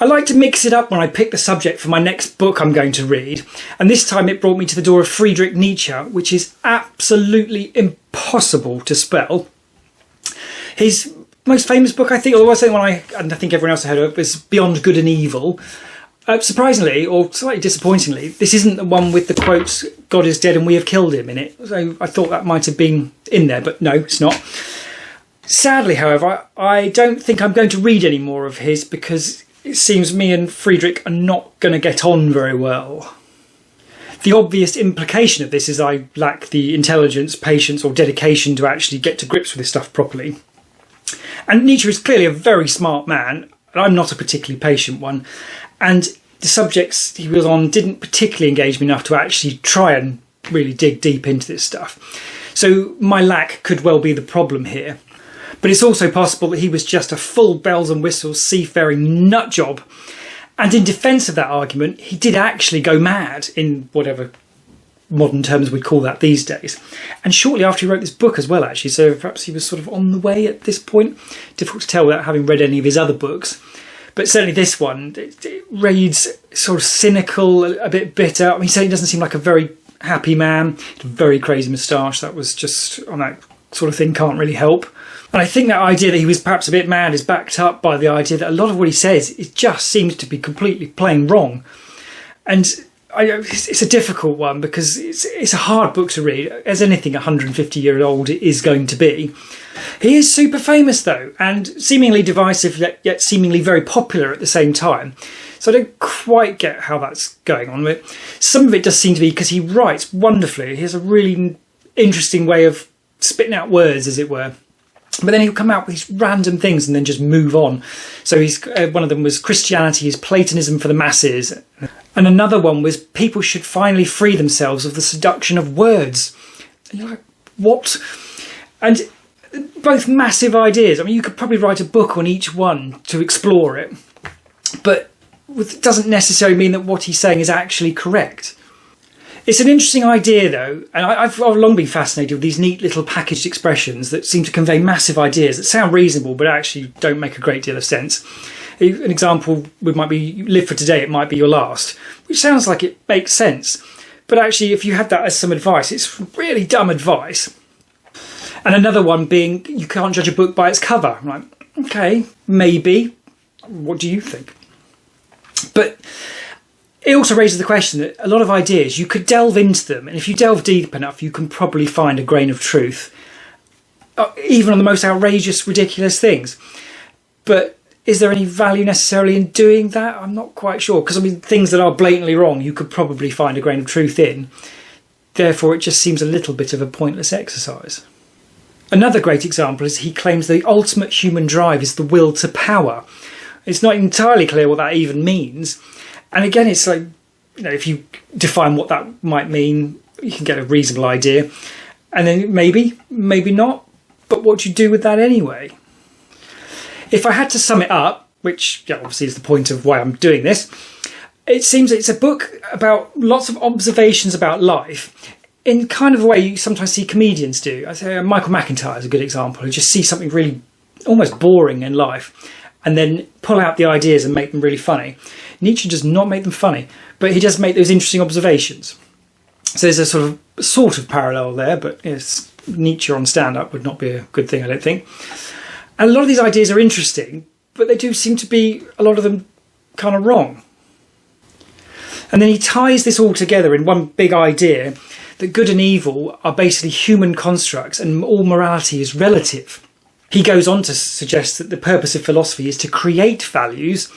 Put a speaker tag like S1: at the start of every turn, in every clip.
S1: I like to mix it up when I pick the subject for my next book I'm going to read, and this time it brought me to the door of Friedrich Nietzsche, which is absolutely impossible to spell. His most famous book, I think, or the one I think everyone else had heard of, is Beyond Good and Evil. Surprisingly, or slightly disappointingly, this isn't the one with the quotes, "God is dead and we have killed him" in it. So I thought that might have been in there, but no, it's not. Sadly, however, I don't think I'm going to read any more of his because it seems me and Friedrich are not going to get on very well. The obvious implication of this is I lack the intelligence, patience or dedication to actually get to grips with this stuff properly. And Nietzsche is clearly a very smart man, and I'm not a particularly patient one. And the subjects he was on didn't particularly engage me enough to actually try and really dig deep into this stuff. So my lack could well be the problem here. But it's also possible that he was just a full bells and whistles seafaring nut job. And in defence of that argument, he did actually go mad, in whatever modern terms we'd call that these days. And shortly after he wrote this book as well, actually, so perhaps he was sort of on the way at this point. Difficult to tell without having read any of his other books. But certainly this one, it reads sort of cynical, a bit bitter. I mean, he certainly doesn't seem like a very happy man. A very crazy moustache. That was just, on that sort of thing, can't really help. And I think that idea that he was perhaps a bit mad is backed up by the idea that a lot of what he says, it just seems to be completely plain wrong. And it's a difficult one because it's a hard book to read, as anything 150-year-old is going to be. He is super famous though, and seemingly divisive, yet seemingly very popular at the same time. So I don't quite get how that's going on. But some of it does seem to be because he writes wonderfully. He has a really interesting way of spitting out words, as it were. But then he'll come out with these random things and then just move on. So he's one of them was Christianity is Platonism for the masses. And another one was people should finally free themselves of the seduction of words. And you're like, what? And both massive ideas. I mean, you could probably write a book on each one to explore it. But it doesn't necessarily mean that what he's saying is actually correct. It's an interesting idea, though, and I've long been fascinated with these neat little packaged expressions that seem to convey massive ideas that sound reasonable but actually don't make a great deal of sense. An example might be, you live for today, it might be your last, which sounds like it makes sense. But actually, if you had that as some advice, it's really dumb advice. And another one being, you can't judge a book by its cover. I'm like, okay, maybe. What do you think? But it also raises the question that a lot of ideas, you could delve into them, and if you delve deep enough, you can probably find a grain of truth, even on the most outrageous, ridiculous things. But is there any value necessarily in doing that? I'm not quite sure, because I mean, things that are blatantly wrong, you could probably find a grain of truth in. Therefore, it just seems a little bit of a pointless exercise. Another great example is he claims the ultimate human drive is the will to power. It's not entirely clear what that even means. And again, it's like, you know, if you define what that might mean, you can get a reasonable idea. And then maybe not. But what do you do with that anyway? If I had to sum it up, which obviously is the point of why I'm doing this, it seems it's a book about lots of observations about life in kind of a way you sometimes see comedians do. I say Michael McIntyre is a good example, who just sees something really almost boring in life and then pull out the ideas and make them really funny. Nietzsche does not make them funny, but he does make those interesting observations. So there's a sort of parallel there, but yes, Nietzsche on stand-up would not be a good thing, I don't think. And a lot of these ideas are interesting, but they do seem to be, a lot of them, kind of wrong. And then he ties this all together in one big idea that good and evil are basically human constructs and all morality is relative. He goes on to suggest that the purpose of philosophy is to create values.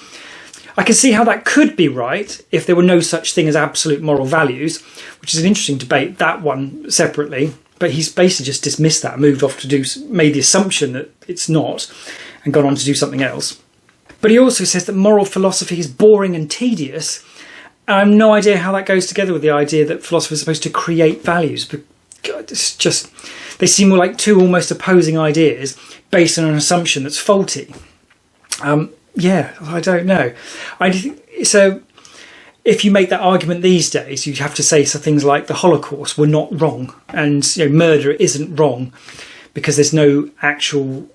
S1: I can see how that could be right if there were no such thing as absolute moral values, which is an interesting debate, that one separately. But he's basically just dismissed that, moved off to made the assumption that it's not, and gone on to do something else. But he also says that moral philosophy is boring and tedious. And I have no idea how that goes together with the idea that philosophy is supposed to create values. But God, it's just, they seem more like two almost opposing ideas based on an assumption that's faulty. I don't know. So if you make that argument these days, you'd have to say things like the Holocaust were not wrong, and murder isn't wrong because there's no actual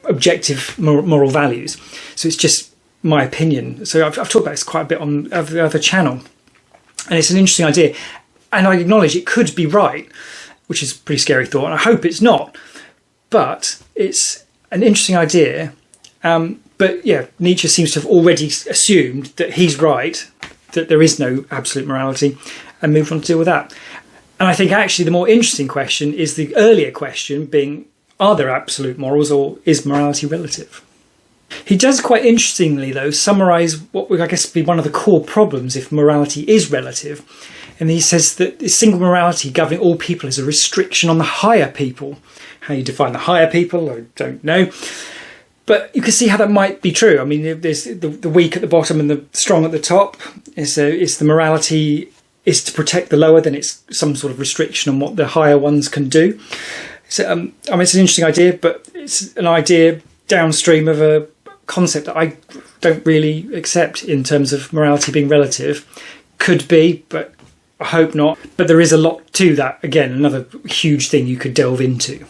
S1: objective moral values. So it's just my opinion. So I've talked about this quite a bit on the other channel, and it's an interesting idea. And I acknowledge it could be right, which is a pretty scary thought, and I hope it's not. But it's an interesting idea. But yeah, Nietzsche seems to have already assumed that he's right, that there is no absolute morality, and moved on to deal with that. And I think actually the more interesting question is the earlier question being, are there absolute morals, or is morality relative? He does quite interestingly, though, summarise what would, I guess, be one of the core problems if morality is relative. And he says that the single morality governing all people is a restriction on the higher people. How you define the higher people, I don't know. But you can see how that might be true. I mean, there's the weak at the bottom and the strong at the top. Is the morality is to protect the lower, then it's some sort of restriction on what the higher ones can do. So, I mean, it's an interesting idea, but it's an idea downstream of a concept that I don't really accept in terms of morality being relative. Could be, but I hope not. But there is a lot to that. Again, another huge thing you could delve into.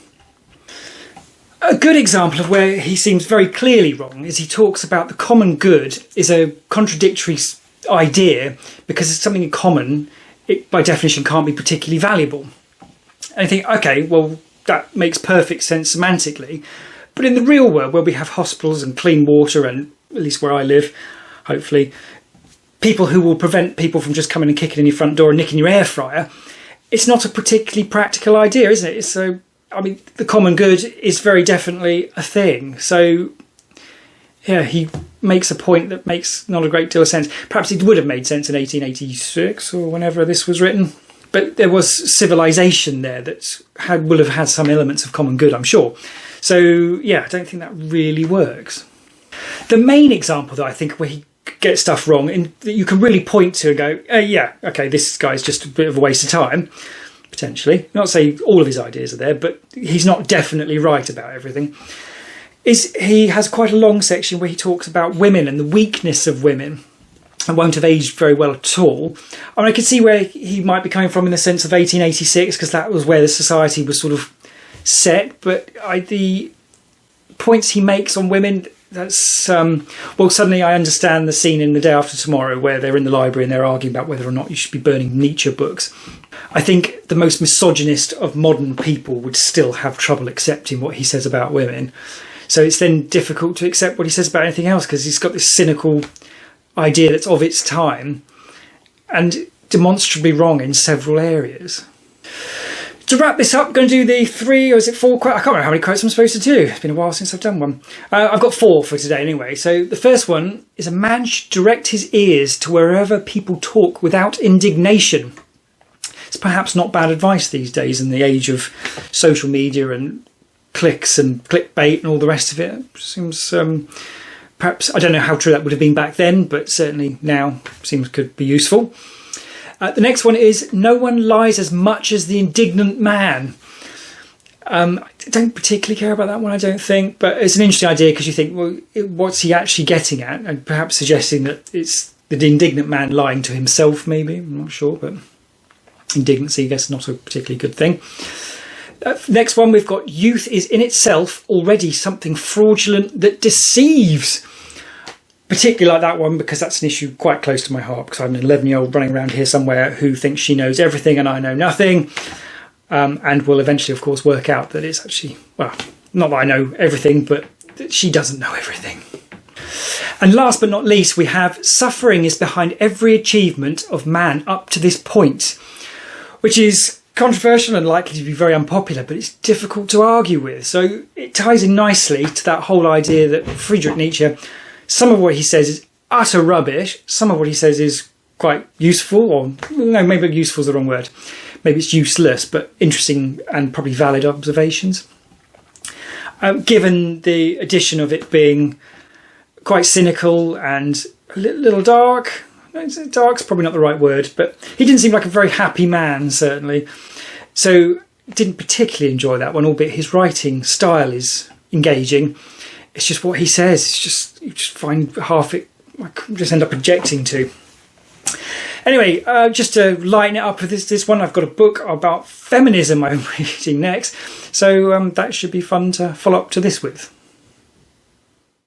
S1: A good example of where he seems very clearly wrong is he talks about the common good is a contradictory idea because it's something in common, it by definition can't be particularly valuable. And I think, okay, well, that makes perfect sense semantically. But in the real world, where we have hospitals and clean water, and at least where I live, hopefully, people who will prevent people from just coming and kicking in your front door and nicking your air fryer, it's not a particularly practical idea, isn't it? So, I mean, the common good is very definitely a thing. So, yeah, he makes a point that makes not a great deal of sense. Perhaps it would have made sense in 1886 or whenever this was written. But there was civilization there that will have had some elements of common good, I'm sure. So, yeah, I don't think that really works. The main example, though, I think, where he gets stuff wrong, and that you can really point to and go, yeah, okay, this guy's just a bit of a waste of time, potentially. Not say all of his ideas are there, but he's not definitely right about everything. He has quite a long section where he talks about women and the weakness of women. And won't have aged very well at all. I mean, I could see where he might be coming from in the sense of 1886, because that was where the society was sort of set. But the points he makes on women, that's well, suddenly I understand the scene in The Day After Tomorrow where they're in the library and they're arguing about whether or not you should be burning Nietzsche books. I think the most misogynist of modern people would still have trouble accepting what he says about women. So it's then difficult to accept what he says about anything else, because he's got this cynical idea that's of its time and demonstrably wrong in several areas. To wrap this up, I'm going to do the 3 or is it 4 quotes? I can't remember how many quotes I'm supposed to do. It's been a while since I've done one. I've got 4 for today anyway. So the first one is, a man should direct his ears to wherever people talk without indignation. It's perhaps not bad advice these days in the age of social media and clicks and clickbait and all the rest of it. It seems perhaps, I don't know how true that would have been back then, but certainly now seems could be useful. The next one is, no one lies as much as the indignant man. I don't particularly care about that one, I don't think, but it's an interesting idea because you think, well, what's he actually getting at? And perhaps suggesting that it's the indignant man lying to himself, maybe. I'm not sure, but indignancy, I guess, not a particularly good thing. Next one, we've got, youth is in itself already something fraudulent that deceives. Particularly like that one because that's an issue quite close to my heart, because I'm an 11-year-old running around here somewhere who thinks she knows everything and I know nothing, and will eventually, of course, work out that it's actually, well, not that I know everything, but that she doesn't know everything. And last but not least, we have, suffering is behind every achievement of man up to this point, which is controversial and likely to be very unpopular, but it's difficult to argue with. So it ties in nicely to that whole idea that Friedrich Nietzsche, some of what he says is utter rubbish, some of what he says is quite useful, or no, maybe useful is the wrong word. Maybe it's useless, but interesting and probably valid observations. Given the addition of it being quite cynical and a little dark. Dark's probably not the right word, but he didn't seem like a very happy man, certainly. So didn't particularly enjoy that one, albeit his writing style is engaging. It's just what he says. It's just, you just find half it, I just end up objecting to. Anyway, just to lighten it up with this one, I've got a book about feminism I'm reading next. So that should be fun to follow up to this with.